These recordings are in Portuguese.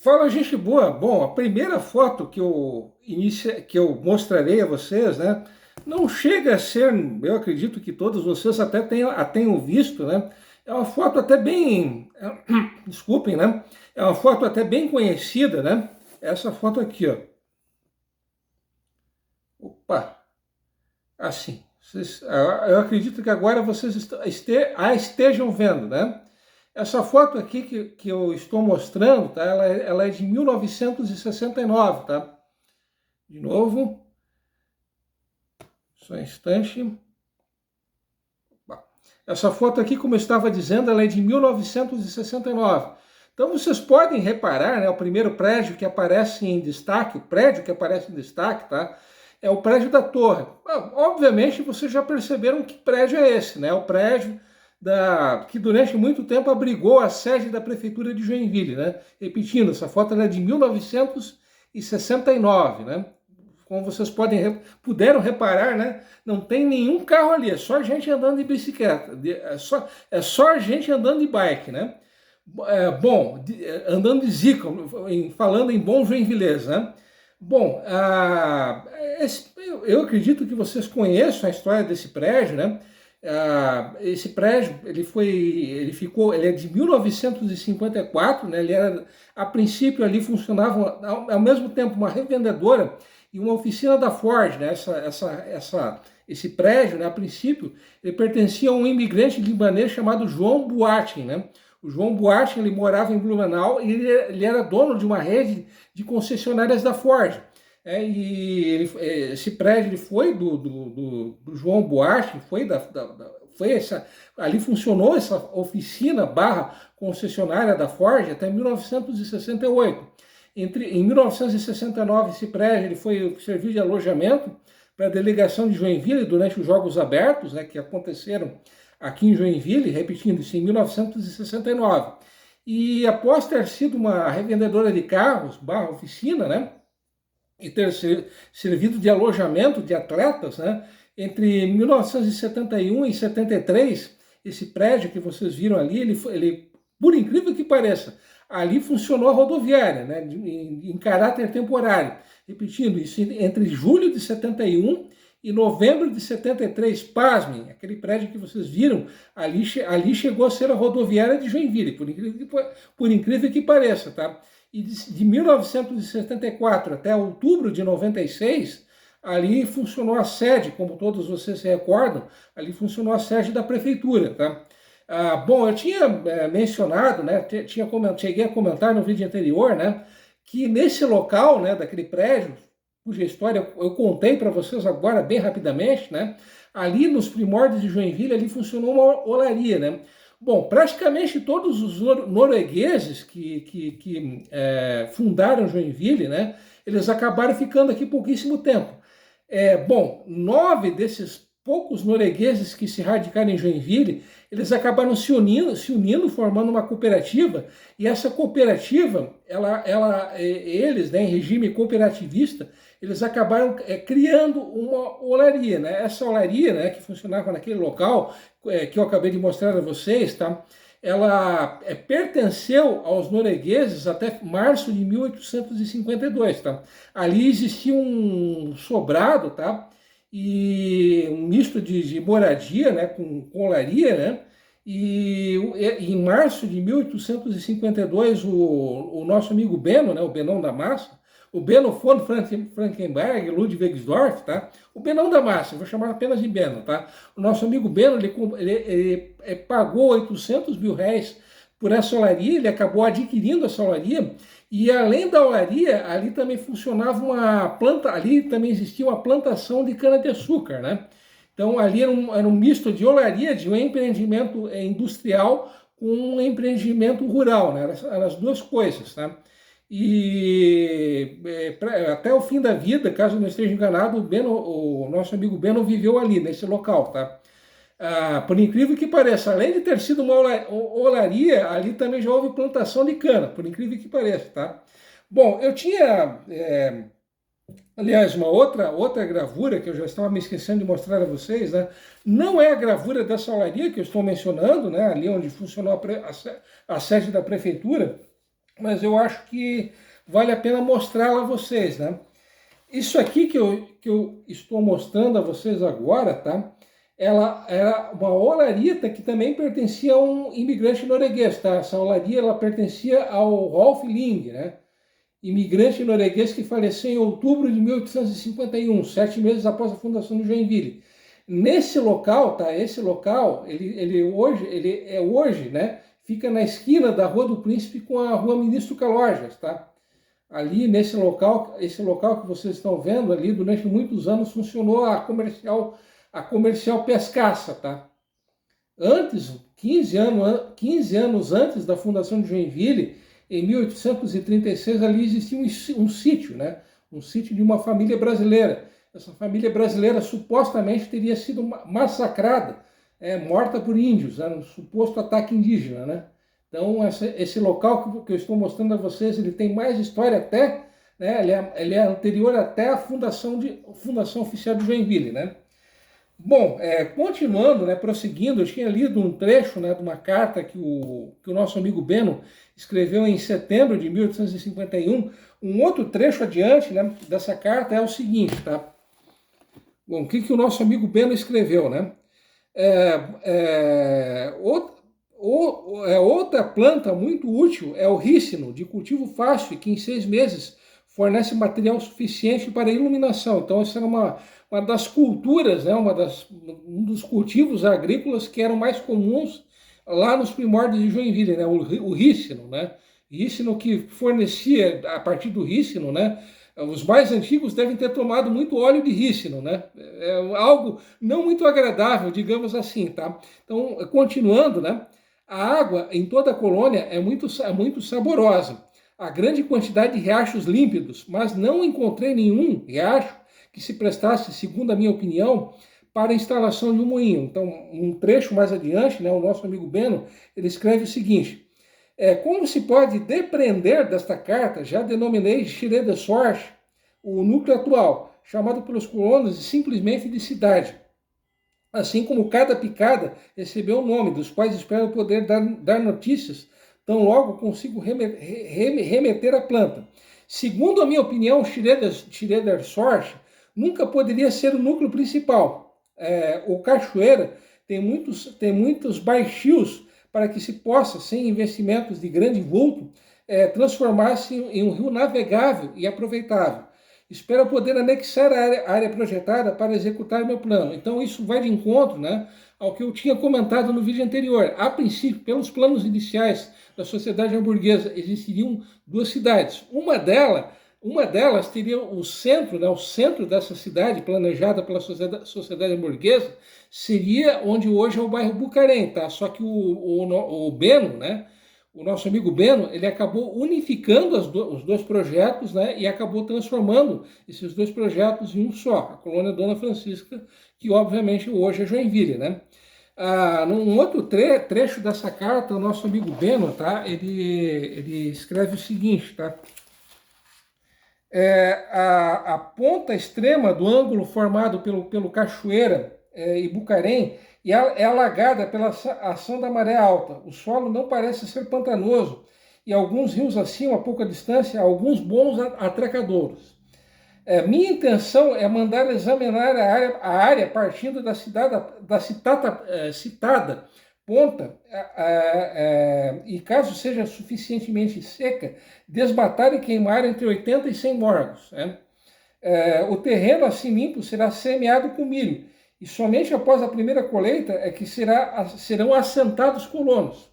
Fala, gente boa. Bom, a primeira foto que eu mostrarei a vocês, né, não chega a ser, eu acredito que todos vocês até tenham visto, né? É uma foto até bem, desculpem, né? É uma foto até bem conhecida, né? Essa foto aqui, ó. Opa, assim. Eu acredito que agora vocês a estejam vendo, né? Essa foto aqui que eu estou mostrando, tá? Ela é de 1969, tá? De novo, só um instante. Essa foto aqui, como eu estava dizendo, ela é de 1969. Então vocês podem reparar, né, o primeiro prédio que aparece em destaque, o prédio que aparece em destaque, tá? É o prédio da torre. Obviamente vocês já perceberam que prédio é esse, né? O prédio que durante muito tempo abrigou a sede da prefeitura de Joinville, né? Repetindo, essa foto é de 1969, né? Como vocês puderam reparar, né? Não tem nenhum carro ali, é só gente andando de bicicleta, é só gente andando de bike, né? Bom, andando de Zica, falando em bom joinvilês, né? Bom, eu acredito que vocês conheçam a história desse prédio, né? Esse prédio, ele é de 1954, né? A princípio ali funcionava ao mesmo tempo uma revendedora e uma oficina da Ford, né? Esse prédio, né? A princípio, ele pertencia a um imigrante libanês chamado João Buatin, né? O João Buarque, ele morava em Blumenau e ele era dono de uma rede de concessionárias da Ford. Esse prédio ele foi do João Buarque, ali funcionou essa oficina barra concessionária da Ford até 1968. Em 1969, esse prédio ele foi servir de alojamento para a delegação de Joinville durante os Jogos Abertos, né, que aconteceram aqui em Joinville, repetindo isso, em 1969. E após ter sido uma revendedora de carros, barra oficina, né, e ter servido de alojamento de atletas, né, entre 1971 e 73, esse prédio que vocês viram ali, ele por incrível que pareça, ali funcionou a rodoviária, né, em caráter temporário. Repetindo, isso entre julho de 71 e novembro de 73, pasmem, aquele prédio que vocês viram, ali chegou a ser a rodoviária de Joinville, por incrível que pareça, tá? E de 1974 até outubro de 96, ali funcionou a sede, como todos vocês se recordam, ali funcionou a sede da prefeitura, tá? Bom, eu tinha mencionado, né, cheguei a comentar no vídeo anterior, né, que nesse local, né, daquele prédio, cuja história eu contei para vocês agora bem rapidamente, né, ali nos primórdios de Joinville, ali funcionou uma olaria, né. Bom, praticamente todos os noruegueses que fundaram Joinville, né, eles acabaram ficando aqui pouquíssimo tempo. Bom, 9 desses poucos noruegueses que se radicaram em Joinville, eles acabaram se unindo, formando uma cooperativa, e essa cooperativa, eles, né, em regime cooperativista, eles acabaram criando uma olaria, né? Essa olaria, né, que funcionava naquele local, que eu acabei de mostrar a vocês, tá? Ela pertenceu aos noruegueses até março de 1852, tá? Ali existia um sobrado, tá? E um misto de moradia, né, com olaria, né? E em março de 1852, o nosso amigo Beno, né, o Benão da Massa, o Beno von Frankenberg, Ludwigsdorff, tá? O Benão da Massa, vou chamar apenas de Beno, tá? O nosso amigo Beno, ele pagou 800 mil réis por essa olaria, ele acabou adquirindo essa olaria, e além da olaria, ali também funcionava uma planta, ali também existia uma plantação de cana-de-açúcar, né? Então ali era um misto de olaria, de um empreendimento industrial com um empreendimento rural, né? Eram as duas coisas, tá? E até o fim da vida, caso não esteja enganado, o nosso amigo Beno viveu ali, nesse local, tá? Por incrível que pareça, além de ter sido uma olaria, ali também já houve plantação de cana, por incrível que pareça, tá? Bom, eu tinha, aliás, uma outra gravura que eu já estava me esquecendo de mostrar a vocês, né? Não é a gravura dessa olaria que eu estou mencionando, né? Ali onde funcionou a sede da prefeitura, mas eu acho que vale a pena mostrá-la a vocês, né? Isso aqui que eu estou mostrando a vocês agora, tá? Ela era uma olarita que também pertencia a um imigrante norueguês, tá? Essa olaria, ela pertencia ao Rolf Ling, né? Imigrante norueguês que faleceu em outubro de 1851, 7 meses após a fundação de Joinville. Nesse local, tá? Esse local, ele hoje, né? Fica na esquina da Rua do Príncipe com a Rua Ministro Calorjas, tá? Ali nesse local, esse local que vocês estão vendo ali, durante muitos anos funcionou a comercial Pescaça, tá? Antes, 15 anos antes da fundação de Joinville, em 1836, ali existia um sítio, né? Um sítio de uma família brasileira. Essa família brasileira supostamente teria sido massacrada, morta por índios, era um suposto ataque indígena, né? Então, esse local que eu estou mostrando a vocês, ele tem mais história até, né? Ele é anterior até à fundação oficial de Joinville, né? Bom, continuando, né, prosseguindo, eu tinha lido um trecho, né, de uma carta que o nosso amigo Beno escreveu em setembro de 1851. Um outro trecho adiante, né, dessa carta é o seguinte, tá? Bom, o que o nosso amigo Beno escreveu, né? Outra planta muito útil é o rícino, de cultivo fácil, que em 6 meses fornece material suficiente para iluminação. Então, essa era uma das culturas, né, um dos cultivos agrícolas que eram mais comuns lá nos primórdios de Joinville, né, o rícino, né? Rícino que fornecia, a partir do rícino, né? Os mais antigos devem ter tomado muito óleo de rícino, né? É algo não muito agradável, digamos assim, tá? Então, continuando, né? A água em toda a colônia é muito saborosa. Há grande quantidade de riachos límpidos, mas não encontrei nenhum riacho que se prestasse, segundo a minha opinião, para a instalação de um moinho. Então, um trecho mais adiante, né, o nosso amigo Beno, ele escreve o seguinte: como se pode depreender desta carta, já denominei de Chile de Sorte o núcleo atual, chamado pelos colonos simplesmente de cidade. Assim como cada picada recebeu um nome, dos quais espero poder dar notícias, tão logo consigo remeter à planta. Segundo a minha opinião, Schroeder Sorte nunca poderia ser o núcleo principal. O Cachoeira tem muitos baixios para que se possa, sem investimentos de grande vulto, transformar-se em um rio navegável e aproveitável. Espero poder anexar a área projetada para executar meu plano. Então isso vai de encontro, né, ao que eu tinha comentado no vídeo anterior. A princípio, pelos planos iniciais da sociedade hamburguesa, existiriam 2 cidades. Uma delas teria o centro, né, o centro dessa cidade, planejada pela sociedade hamburguesa, seria onde hoje é o bairro Bucarém, tá? Só que o Beno, né, o nosso amigo Beno, ele acabou unificando os 2 projetos, né, e acabou transformando esses 2 projetos em um só, a colônia Dona Francisca, que obviamente hoje é Joinville, né? Num outro trecho dessa carta, o nosso amigo Beno, tá, ele escreve o seguinte, tá? A ponta extrema do ângulo formado pelo Cachoeira e Bucarém é alagada pela ação da maré alta. O solo não parece ser pantanoso e alguns rios acima, a pouca distância, há alguns bons atracadouros. Minha intenção é mandar examinar a área partindo da citada ponta e, caso seja suficientemente seca, desmatar e queimar entre 80 e 100 morgos. Né? O terreno assim limpo será semeado com milho e somente após a primeira colheita é que serão assentados colonos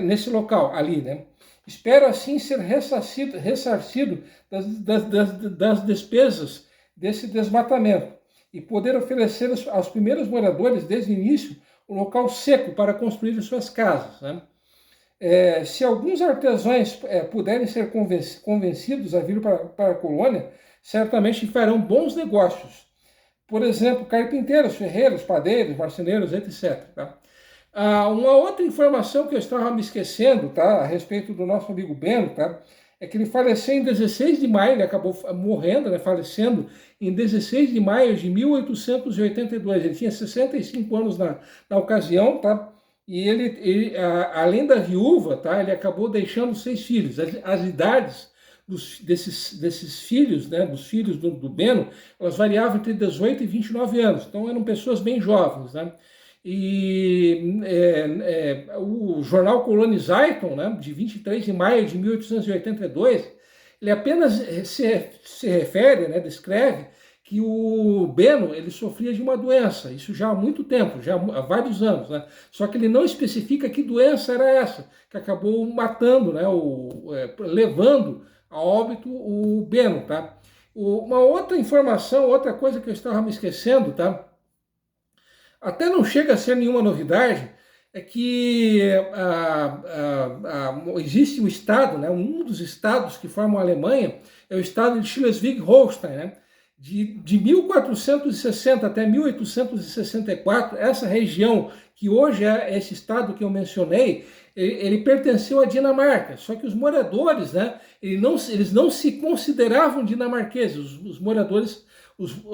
nesse local ali, né? Espero assim ser ressarcido das despesas desse desmatamento e poder oferecer aos primeiros moradores, desde o início, um local seco para construir suas casas. Né? Se alguns artesãos puderem ser convencidos a vir para a colônia, certamente farão bons negócios. Por exemplo, carpinteiros, ferreiros, padeiros, marceneiros, etc. Tá? Uma outra informação que eu estava me esquecendo, tá, a respeito do nosso amigo Beno, tá, é que ele faleceu em 16 de maio, ele acabou morrendo, né, falecendo em 16 de maio de 1882. Ele tinha 65 anos na ocasião, tá, e além da viúva, tá, ele acabou deixando 6 filhos. As idades desses filhos, né, dos filhos do Beno, elas variavam entre 18 e 29 anos, então eram pessoas bem jovens, né? E o jornal Kolonizeitung, né, de 23 de maio de 1882, ele apenas se refere, né, descreve que o Beno ele sofria de uma doença, isso já há muito tempo, já há vários anos, né? Só que ele não especifica que doença era essa, que acabou matando, né, levando a óbito o Beno, tá? Uma outra informação, outra coisa que eu estava me esquecendo, tá? Até não chega a ser nenhuma novidade, é que existe um estado, né, um dos estados que formam a Alemanha, é o estado de Schleswig-Holstein, né? De 1460 até 1864, essa região, que hoje é esse estado que eu mencionei, ele pertenceu à Dinamarca, só que os moradores, né, eles não se consideravam dinamarqueses, os moradores,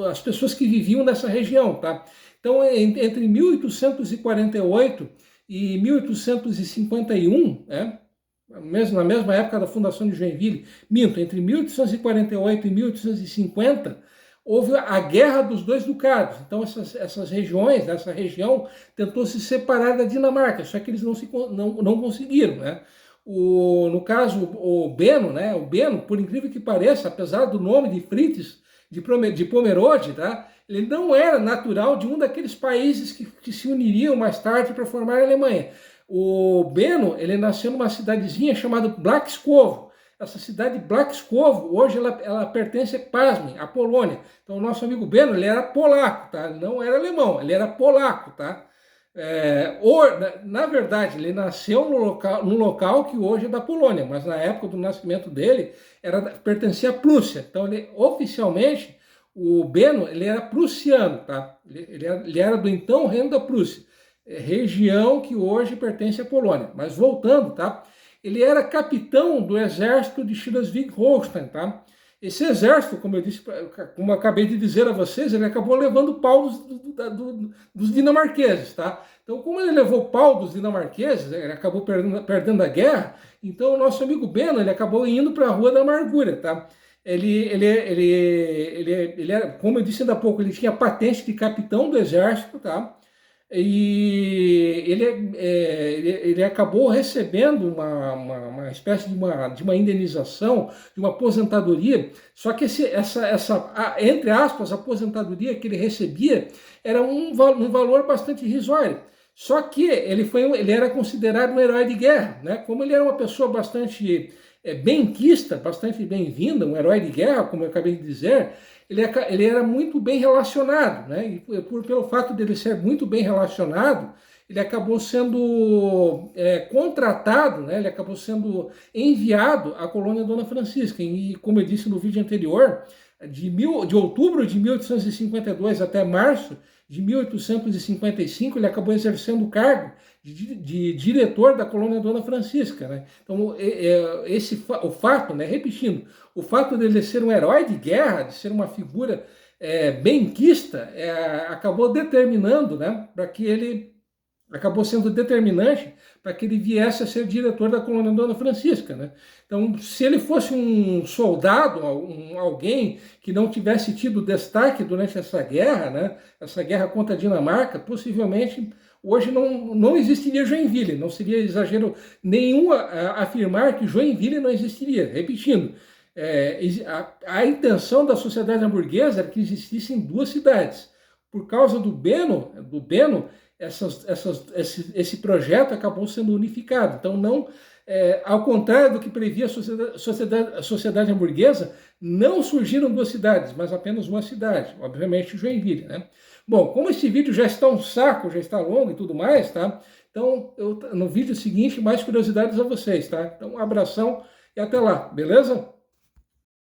as pessoas que viviam nessa região, tá? Então, entre 1848 e 1851, né, na mesma época da fundação de Joinville, entre 1848 e 1850, houve a Guerra dos Dois Ducados. Então, essas regiões, essa região tentou se separar da Dinamarca, só que eles não conseguiram, né? No caso, o Beno, né? O Beno, por incrível que pareça, apesar do nome de Fritz de Pomerode, tá? Ele não era natural de um daqueles países que se uniriam mais tarde para formar a Alemanha. O Beno, ele nasceu numa cidadezinha chamada Blackskovo. Essa cidade Blackskovo, hoje ela pertence, pasmem, à Polônia. Então o nosso amigo Beno, ele era polaco, tá? Ele não era alemão, ele era polaco, tá? Na verdade, ele nasceu no local que hoje é da Polônia, mas na época do nascimento dele, pertencia à Prússia. Então ele, oficialmente, o Beno, ele era prussiano, tá? Ele era do então Reino da Prússia, região que hoje pertence à Polônia. Mas voltando, tá? Ele era capitão do exército de Schleswig-Holstein, tá? Esse exército, como eu disse, como eu acabei de dizer a vocês, ele acabou levando pau dos dinamarqueses, tá? Então, como ele levou pau dos dinamarqueses, ele acabou perdendo a guerra, então o nosso amigo Beno, ele acabou indo para a Rua da Amargura, tá? Ele era, como eu disse ainda há pouco, ele tinha patente de capitão do exército, tá? E ele acabou recebendo uma espécie de uma indenização, de uma aposentadoria, só que entre aspas, aposentadoria que ele recebia era um valor bastante irrisório. Só que ele era considerado um herói de guerra, né? Como ele era uma pessoa bastante benquista, bastante bem-vinda, um herói de guerra, como eu acabei de dizer, ele era muito bem relacionado, né? E pelo fato dele ser muito bem relacionado, ele acabou sendo contratado, né? Ele acabou sendo enviado à colônia Dona Francisca. E, como eu disse no vídeo anterior, de outubro de 1852 até março de 1855, ele acabou exercendo o cargo de diretor da colônia Dona Francisca, né? Então, o fato, né, repetindo, o fato dele ser um herói de guerra, de ser uma figura benquista, acabou determinando, né, para que ele acabou sendo determinante para que ele viesse a ser diretor da colônia Dona Francisca, né? Então, se ele fosse um soldado, alguém que não tivesse tido destaque durante essa guerra, né, essa guerra contra a Dinamarca, possivelmente hoje não existiria Joinville. Não seria exagero nenhum afirmar que Joinville não existiria. Repetindo, a intenção da sociedade hamburguesa era que existissem duas cidades. Por causa do Beno, esse projeto acabou sendo unificado. Então, ao contrário do que previa a sociedade hamburguesa, não surgiram duas cidades, mas apenas uma cidade, obviamente Joinville, né? Bom, como esse vídeo já está um saco, já está longo e tudo mais, tá? Então, no vídeo seguinte, mais curiosidades a vocês, tá? Então, um abração e até lá, beleza?